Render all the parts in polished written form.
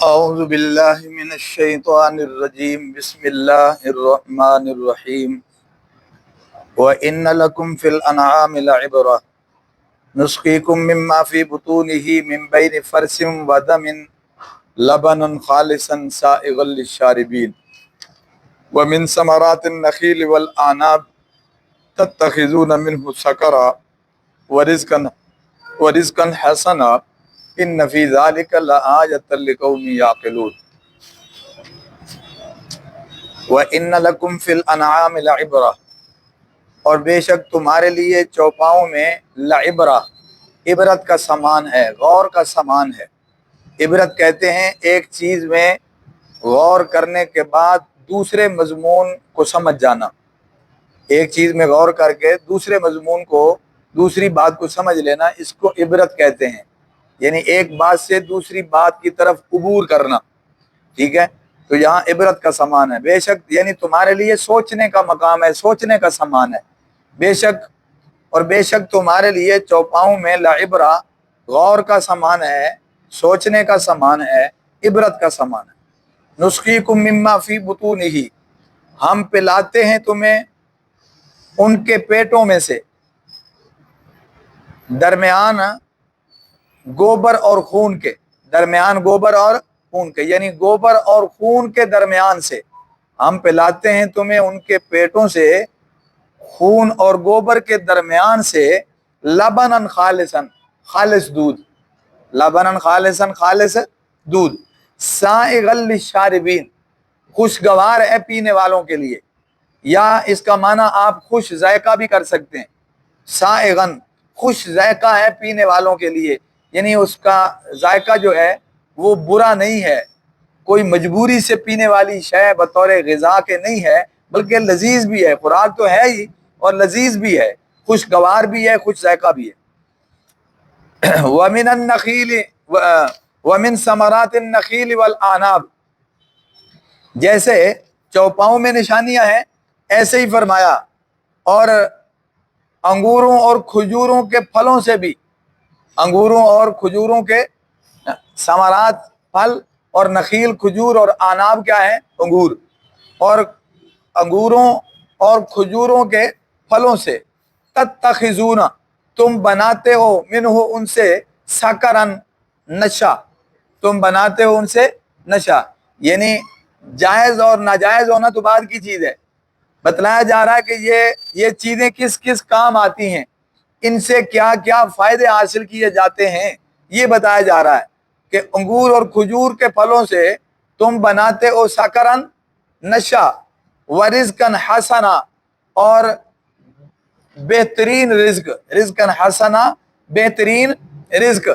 اعوذ باللہ من الشیطان الرجیم بسم اللہ الرحمن الرحیم وَإِنَّ لَكُمْ فِي الْأَنْعَامِ لَعِبْرَةً نُسْقِيكُم مِّمَّا فِي بُطُونِهِ مِن بَيْنِ فَرْثٍ وَدَمٍ لَبَنًا خَالِصًا سَائِغًا لِّلشَّارِبِينَ وَمِن ثَمَرَاتِ النَّخِيلِ وَالْأَعْنَابِ تَتَّخِذُونَ مِنْهُ سَكَرًا وَرِزْقًا حَسَنًا إِنَّ فِي ذَلِكَ لَآيَةً لِقَوْمٍ يَعْقِلُونَ وَإِنَّ لَكُمْ فِي الْأَنْعَامِ لَعِبْرَةً، اور بے شک تمہارے لیے چوپاؤں میں لعبرہ، عبرت کا سامان ہے، غور کا سامان ہے۔ عبرت کہتے ہیں ایک چیز میں غور کرنے کے بعد دوسرے مضمون کو سمجھ جانا، ایک چیز میں غور کر کے دوسرے مضمون کو، دوسری بات کو سمجھ لینا، اس کو عبرت کہتے ہیں، یعنی ایک بات سے دوسری بات کی طرف عبور کرنا، ٹھیک ہے؟ تو یہاں عبرت کا سامان ہے، بے شک یعنی تمہارے لیے سوچنے کا مقام ہے، سوچنے کا سامان ہے، بے شک، اور بے شک تمہارے لیے چوپاؤں میں لعبرہ، غور کا سامان ہے، سوچنے کا سامان ہے، عبرت کا سامان ہے۔ نسقیکم مما فی بطونہ، ہم پلاتے ہیں تمہیں ان کے پیٹوں میں سے، درمیان گوبر اور خون کے، درمیان گوبر اور خون کے، یعنی گوبر اور خون کے درمیان سے ہم پلاتے ہیں تمہیں ان کے پیٹوں سے، خون اور گوبر کے درمیان سے، لبنن خالصن، خالص دودھ، لبنن خالصن، خالص دودھ، سائغا للشاربین، خوشگوار ہے پینے والوں کے لیے، یا اس کا معنی آپ خوش ذائقہ بھی کر سکتے ہیں، سائغن، خوش ذائقہ ہے پینے والوں کے لیے، یعنی اس کا ذائقہ جو ہے وہ برا نہیں ہے، کوئی مجبوری سے پینے والی شے بطور غذا کے نہیں ہے، بلکہ لذیذ بھی ہے، خوراک تو ہے ہی اور لذیذ بھی ہے، خوشگوار بھی ہے، خوش ذائقہ بھی ہے۔ وَمِنَ النَّخِيلِ وَمِن ثَمَرَاتِ النَّخِيلِ وَالْأَعْنَابِ، جیسے چوپاؤں میں نشانیاں ہیں ایسے ہی فرمایا، اور انگوروں اور کھجوروں کے پھلوں سے بھی، انگوروں اور کھجوروں کے ثمرات پھل، اور نخیل کھجور، اور آناب کیا ہے؟ انگور، اور انگوروں اور کھجوروں کے پھلوں سے، تتخذون، تم بناتے ہو، منہ ان سے، سکرن، نشہ، تم بناتے ہو ان سے نشہ، یعنی جائز اور ناجائز ہونا تو بعد کی چیز ہے، بتلایا جا رہا ہے کہ یہ چیزیں کس کس کام آتی ہیں، ان سے کیا کیا فائدے حاصل کیے جاتے ہیں، یہ بتایا جا رہا ہے کہ انگور اور کھجور کے پھلوں سے تم بناتے ہو سکرن، نشہ، ورزقن حسنا، اور بہترین رزق، رزقن حسنا، بہترین رزق،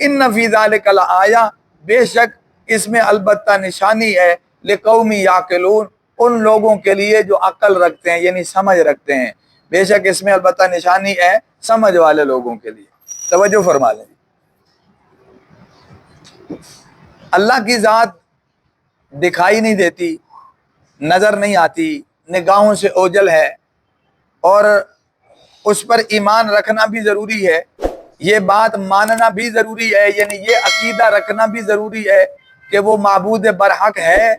ان فی ذلک لآیہ، بے شک اس میں البتہ نشانی ہے، لقوم یعقلون، ان لوگوں کے لیے جو عقل رکھتے ہیں، یعنی سمجھ رکھتے ہیں، بے شک اس میں البتہ نشانی ہے سمجھ والے لوگوں کے لیے۔ توجہ فرما لیں، اللہ کی ذات دکھائی نہیں دیتی، نظر نہیں آتی، نگاہوں سے اوجھل ہے، اور اس پر ایمان رکھنا بھی ضروری ہے، یہ بات ماننا بھی ضروری ہے، یعنی یہ عقیدہ رکھنا بھی ضروری ہے کہ وہ معبود برحق ہے،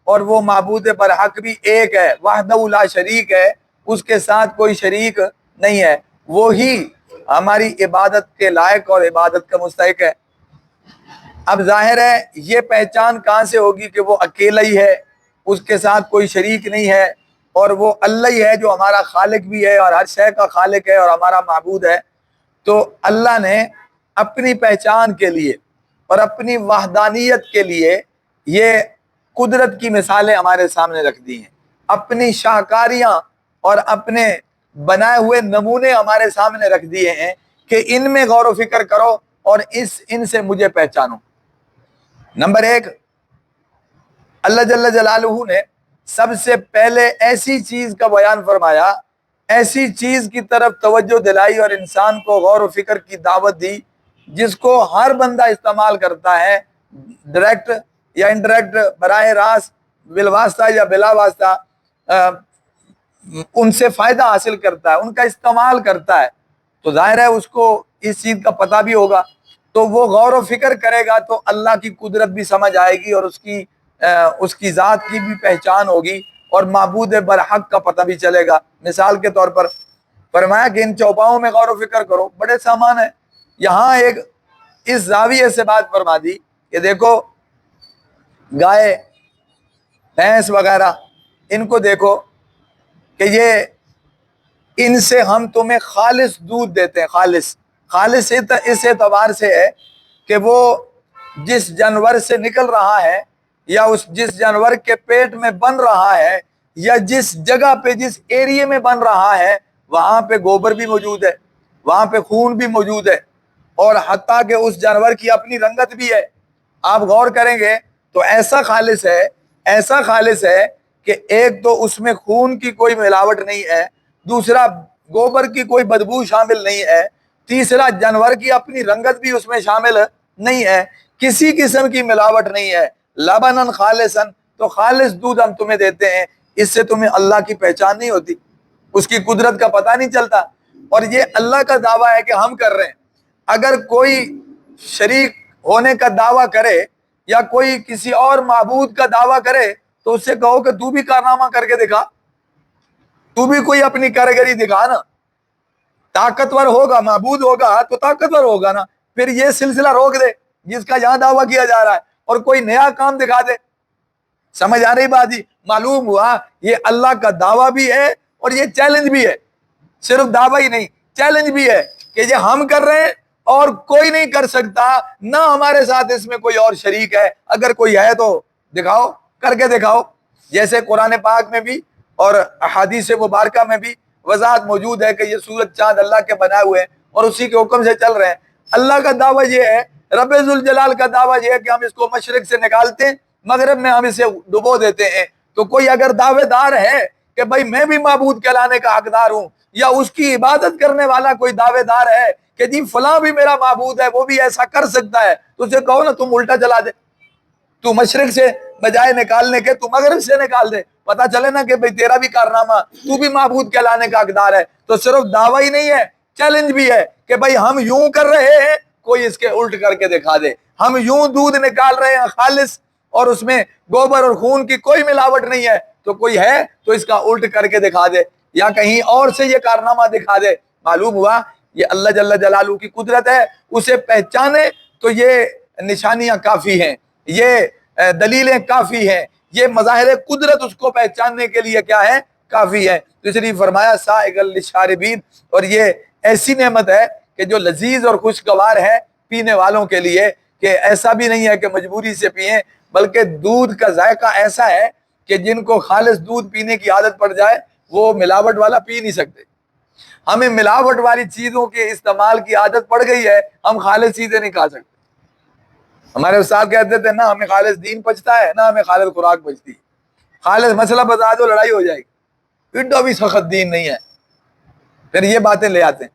اور وہ معبود برحق بھی ایک ہے، وحدہ لا شریک ہے، اس کے ساتھ کوئی شریک نہیں ہے، وہی ہماری عبادت کے لائق اور عبادت کا مستحق ہے۔ اب ظاہر ہے یہ پہچان کہاں سے ہوگی کہ وہ اکیلا ہی ہے، اس کے ساتھ کوئی شریک نہیں ہے، اور وہ اللہ ہی ہے جو ہمارا خالق بھی ہے، اور ہر شے کا خالق ہے، اور ہمارا معبود ہے۔ تو اللہ نے اپنی پہچان کے لیے اور اپنی وحدانیت کے لیے یہ قدرت کی مثالیں ہمارے سامنے رکھ دی ہیں، اپنی شاہکاریاں اور اپنے بنائے ہوئے نمونے ہمارے سامنے رکھ دیے ہیں کہ ان میں غور و فکر کرو اور ان سے مجھے پہچانو۔ نمبر ایک، اللہ جل جلالہ نے سب سے پہلے ایسی چیز کا بیان فرمایا، ایسی چیز کی طرف توجہ دلائی اور انسان کو غور و فکر کی دعوت دی جس کو ہر بندہ استعمال کرتا ہے، ڈائریکٹ یا انڈائریکٹ، براہ راست، بالواسطہ یا بلا واسطہ، ان سے فائدہ حاصل کرتا ہے، ان کا استعمال کرتا ہے، تو ظاہر ہے اس کو اس چیز کا پتہ بھی ہوگا تو وہ غور و فکر کرے گا تو اللہ کی قدرت بھی سمجھ آئے گی اور اس کی ذات کی بھی پہچان ہوگی اور معبود برحق کا پتہ بھی چلے گا۔ مثال کے طور پر فرمایا کہ ان چوپاؤں میں غور و فکر کرو، بڑے سامان ہیں۔ یہاں ایک اس زاویے سے بات فرما دی کہ دیکھو گائے بھینس وغیرہ ان کو دیکھو کہ یہ ان سے ہم تمہیں خالص دودھ دیتے ہیں۔ خالص اس اعتبار سے ہے کہ وہ جس جانور سے نکل رہا ہے یا جس جانور کے پیٹ میں بن رہا ہے یا جس جگہ پہ جس ایریے میں بن رہا ہے وہاں پہ گوبر بھی موجود ہے، وہاں پہ خون بھی موجود ہے، اور حتیٰ کہ اس جانور کی اپنی رنگت بھی ہے۔ آپ غور کریں گے تو ایسا خالص ہے کہ ایک تو اس میں خون کی کوئی ملاوٹ نہیں ہے، دوسرا گوبر کی کوئی بدبو شامل نہیں ہے، تیسرا جانور کی اپنی رنگت بھی اس میں شامل نہیں ہے، کسی قسم کی ملاوٹ نہیں ہے۔ لبنن خالصن، تو خالص دودھ ہم تمہیں دیتے ہیں، اس سے تمہیں اللہ کی پہچان نہیں ہوتی، اس کی قدرت کا پتہ نہیں چلتا، اور یہ اللہ کا دعویٰ ہے کہ ہم کر رہے ہیں۔ اگر کوئی شریک ہونے کا دعویٰ کرے یا کوئی کسی اور معبود کا دعویٰ کرے تو اس سے کہو کہ تو بھی کارنامہ کر کے دکھا، تو بھی کوئی اپنی کارگری دکھا نا، طاقتور ہوگا، معبود ہوگا تو طاقتور ہوگا نا، پھر یہ سلسلہ روک دے جس کا یہاں دعویٰ کیا جا رہا ہے اور کوئی نیا کام دکھا دے۔ سمجھ آ رہی بات جی؟ معلوم ہوا یہ اللہ کا دعویٰ بھی ہے اور یہ چیلنج بھی ہے، صرف دعویٰ ہی نہیں چیلنج بھی ہے کہ یہ ہم کر رہے ہیں اور کوئی نہیں کر سکتا، نہ ہمارے ساتھ اس میں کوئی اور شریک ہے، اگر کوئی ہے تو دکھاؤ، کر کے دکھاؤ۔ جیسے قرآن پاک میں بھی اور احادیث مبارکہ میں بھی وضاحت موجود ہے کہ یہ سورج چاند اللہ کے بنائے ہوئے ہیں اور اسی کے حکم سے چل رہے ہیں۔ اللہ کا دعویٰ یہ ہے، رب ذوالجلال کا دعویٰ یہ ہے کہ ہم اس کو مشرق سے نکالتے ہیں، مغرب میں ہم اسے ڈبو دیتے ہیں۔ تو کوئی اگر دعوے دار ہے کہ بھائی میں بھی معبود کہلانے کا حقدار ہوں، یا اس کی عبادت کرنے والا کوئی دعوے دار ہے کہ جی فلاں بھی میرا معبود ہے، وہ بھی ایسا کر سکتا ہے، تو اسے کہو نا تم الٹا چلا دے، تو مشرق سے بجائے نکالنے کے تو مغرب سے نکال دے، پتہ چلے نا کہ بھئی تیرا بھی کارنامہ، تو بھی معبود کہلانے کا حقدار ہے۔ تو صرف دعویٰ ہی نہیں ہے، چیلنج بھی ہے کہ بھئی ہم یوں کر رہے ہیں، کوئی اس کے الٹ کر کے دکھا دے، ہم یوں دودھ نکال رہے ہیں خالص اور اس میں گوبر اور خون کی کوئی ملاوٹ نہیں ہے، تو کوئی ہے تو اس کا الٹ کر کے دکھا دے یا کہیں اور سے یہ کارنامہ دکھا دے۔ معلوم ہوا یہ اللہ جل جلالہ کی قدرت ہے، اسے پہچانے تو یہ نشانیاں کافی ہیں، یہ دلیلیں کافی ہیں، یہ مظاہر قدرت اس کو پہچاننے کے لیے کیا ہے؟ کافی ہے۔ تو اس لیے فرمایا سائغ للشاربین، اور یہ ایسی نعمت ہے کہ جو لذیذ اور خوشگوار ہے پینے والوں کے لیے، کہ ایسا بھی نہیں ہے کہ مجبوری سے پئیں، بلکہ دودھ کا ذائقہ ایسا ہے کہ جن کو خالص دودھ پینے کی عادت پڑ جائے وہ ملاوٹ والا پی نہیں سکتے۔ ہمیں ملاوٹ والی چیزوں کے استعمال کی عادت پڑ گئی ہے، ہم خالص چیزیں نہیں کھا سکتے۔ ہمارے استاد کہتے تھے نہ ہمیں خالص دین پچتا ہے، نہ ہمیں خالص خوراک پچتی ہے، خالص مسئلہ بتا دو لڑائی ہو جائے گی، اڈو بھی سخت دین نہیں ہے۔ پھر یہ باتیں لے آتے ہیں،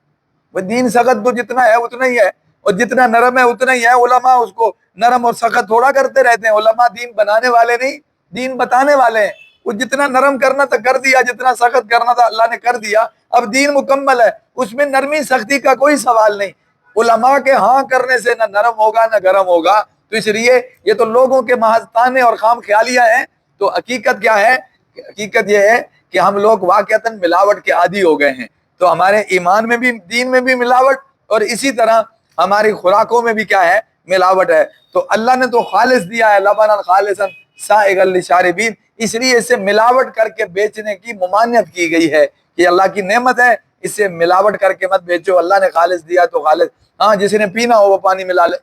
وہ دین سخت تو جتنا ہے اتنا ہی ہے، اور جتنا نرم ہے اتنا ہی ہے۔ علماء اس کو نرم اور سخت تھوڑا کرتے رہتے ہیں، علماء دین بنانے والے نہیں، دین بتانے والے ہیں۔ وہ جتنا نرم کرنا تھا کر دیا، جتنا سخت کرنا تھا اللہ نے کر دیا، اب دین مکمل ہے، اس میں نرمی سختی کا کوئی سوال نہیں۔ علماء کے ہاں کرنے سے نہ نرم ہوگا نہ گرم ہوگا، تو اس لیے یہ تو لوگوں کے محض تانے اور خام خیالیاں ہیں۔ تو حقیقت کیا ہے؟ حقیقت یہ ہے کہ ہم لوگ واقعتاً ملاوٹ کے عادی ہو گئے ہیں، تو ہمارے ایمان میں بھی دین میں بھی ملاوٹ، اور اسی طرح ہماری خوراکوں میں بھی کیا ہے؟ ملاوٹ ہے۔ تو اللہ نے تو خالص دیا ہے، لبنا خالصا سائغا للشاربین، اس لیے اسے ملاوٹ کر کے بیچنے کی ممانعت کی گئی ہے کہ اللہ کی نعمت ہے، اسے ملاوٹ کر کے مت بیچو، اللہ نے خالص دیا تو خالص، ہاں جس نے پینا ہو وہ پانی ملا لے،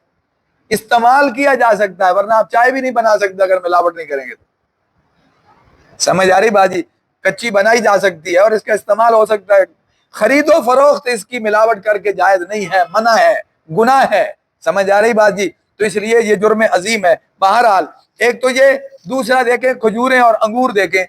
استعمال کیا جا سکتا ہے، ورنہ آپ چائے بھی نہیں بنا سکتے اگر ملاوٹ نہیں کریں گے تو۔ سمجھ آ رہی باجی؟ کچی بنائی جا سکتی ہے اور اس کا استعمال ہو سکتا ہے، خرید و فروخت اس کی ملاوٹ کر کے جائز نہیں ہے، منع ہے، گناہ ہے۔ سمجھ آ رہی بات جی؟ تو اس لیے یہ جرم عظیم ہے۔ بہرحال ایک تو یہ، دوسرا دیکھیں کھجوریں اور انگور دیکھیں،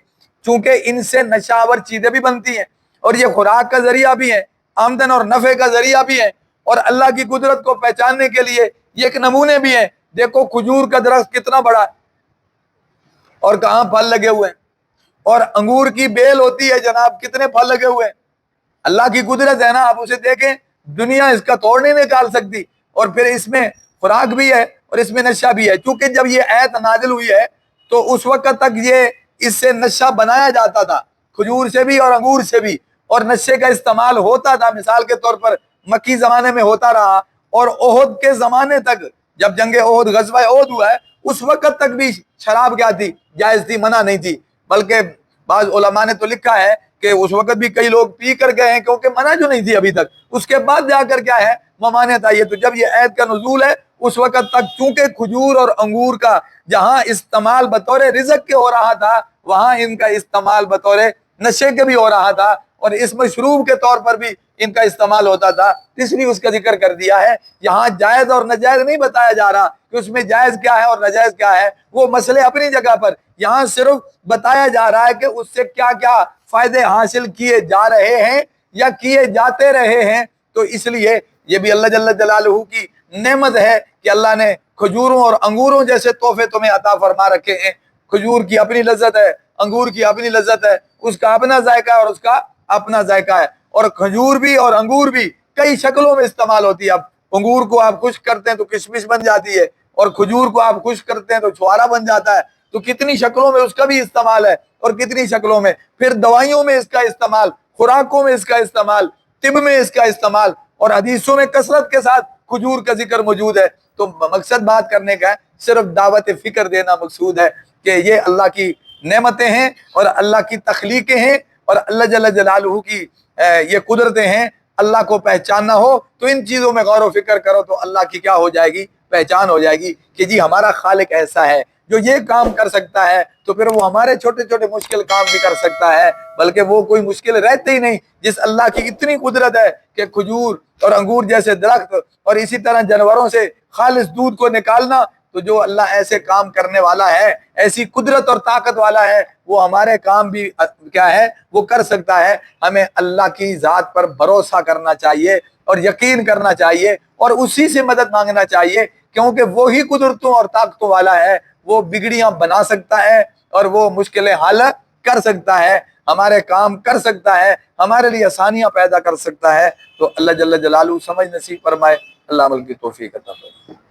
چونکہ ان سے نشاور چیزیں بھی بنتی ہیں اور یہ خوراک کا ذریعہ بھی ہیں، آمدن اور نفع کا ذریعہ بھی ہیں، اور اللہ کی قدرت کو پہچاننے کے لیے یہ ایک نمونے بھی ہیں۔ دیکھو کھجور کا درخت کتنا بڑا ہے اور کہاں پھل لگے ہوئے ہیں، اور انگور کی بیل ہوتی ہے جناب، کتنے پھل لگے ہوئے ہیں۔ اللہ کی قدرت ہے نا، آپ اسے دیکھیں، دنیا اس کا توڑ نہیں نکال سکتی۔ اور پھر اس میں خوراک بھی ہے اور اس میں نشہ بھی ہے. چونکہ جب یہ آیت نازل ہوئی ہے تو اس وقت تک یہ اس سے نشہ بنایا جاتا تھا, کھجور سے بھی اور انگور سے بھی, اور نشے کا استعمال ہوتا تھا. مثال کے طور پر مکی زمانے میں ہوتا رہا, اور احد کے زمانے تک, جب جنگ احد غزوہ احد ہوا ہے اس وقت تک بھی شراب کیا تھی, جائز تھی, منع نہیں تھی. بلکہ بعض علماء نے تو لکھا ہے کہ اس وقت بھی کئی لوگ پی کر گئے ہیں, کیونکہ منع جو نہیں تھی ابھی تک, اس کے بعد جا کر کیا ہے ممانعت آئی ہے. تو جب یہ آیت کا نزول ہے اس وقت تک چونکہ کھجور اور انگور کا جہاں استعمال بطور رزق کے ہو رہا تھا, وہاں ان کا استعمال بطور نشے کے بھی ہو رہا تھا, اور اس مشروب کے طور پر بھی ان کا استعمال ہوتا تھا. اس لیے اس کا ذکر کر دیا ہے. یہاں جائز اور ناجائز نہیں بتایا جا رہا کہ اس میں جائز کیا ہے اور ناجائز کیا ہے, وہ مسئلے اپنی جگہ پر. یہاں صرف بتایا جا رہا ہے کہ اس سے کیا کیا فائدے حاصل کیے جا رہے ہیں یا کیے جاتے رہے ہیں. تو اس لیے یہ بھی اللہ جل جلالہ کی نعمت ہے کہ اللہ نے کھجوروں اور انگوروں جیسے تحفے تمہیں عطا فرما رکھے ہیں. کھجور کی اپنی لذت ہے, انگور کی اپنی لذت ہے, اس کا اپنا ذائقہ ہے اور اس کا اپنا ذائقہ ہے. اور کھجور بھی اور انگور بھی کئی شکلوں میں استعمال ہوتی ہے. اب انگور کو آپ خشک کرتے ہیں تو کشمش بن جاتی ہے, اور کھجور کو آپ خشک کرتے ہیں تو چھوارا بن جاتا ہے. تو کتنی شکلوں میں اس کا بھی استعمال ہے, اور کتنی شکلوں میں پھر دوائیوں میں اس کا استعمال, خوراکوں میں اس کا استعمال, طب میں اس کا استعمال, اور حدیثوں میں کثرت کے ساتھ کھجور کا ذکر موجود ہے. تو مقصد بات کرنے کا ہے, صرف دعوت فکر دینا مقصود ہے کہ یہ اللہ کی نعمتیں ہیں اور اللہ کی تخلیقیں ہیں اور اللہ جل جلالہ کی یہ قدرتیں ہیں. اللہ کو پہچاننا ہو تو ان چیزوں میں غور و فکر کرو تو اللہ کی کیا ہو جائے گی, پہچان ہو جائے گی کہ جی ہمارا خالق ایسا ہے جو یہ کام کر سکتا ہے, تو پھر وہ ہمارے چھوٹے چھوٹے مشکل کام بھی کر سکتا ہے, بلکہ وہ کوئی مشکل رہتے ہی نہیں. جس اللہ کی اتنی قدرت ہے کہ کھجور اور انگور جیسے درخت اور اسی طرح جانوروں سے خالص دودھ کو نکالنا, تو جو اللہ ایسے کام کرنے والا ہے, ایسی قدرت اور طاقت والا ہے, وہ ہمارے کام بھی کیا ہے وہ کر سکتا ہے. ہمیں اللہ کی ذات پر بھروسہ کرنا چاہیے اور یقین کرنا چاہیے اور اسی سے مدد مانگنا چاہیے, کیونکہ وہی قدرتوں اور طاقتوں والا ہے. وہ بگڑیاں بنا سکتا ہے اور وہ مشکلیں حل کر سکتا ہے, ہمارے کام کر سکتا ہے, ہمارے لیے آسانیاں پیدا کر سکتا ہے. تو اللہ جل جلالہ سمجھ نصیب فرمائے. اللہ عمل کی توفیق عطا فرمائے.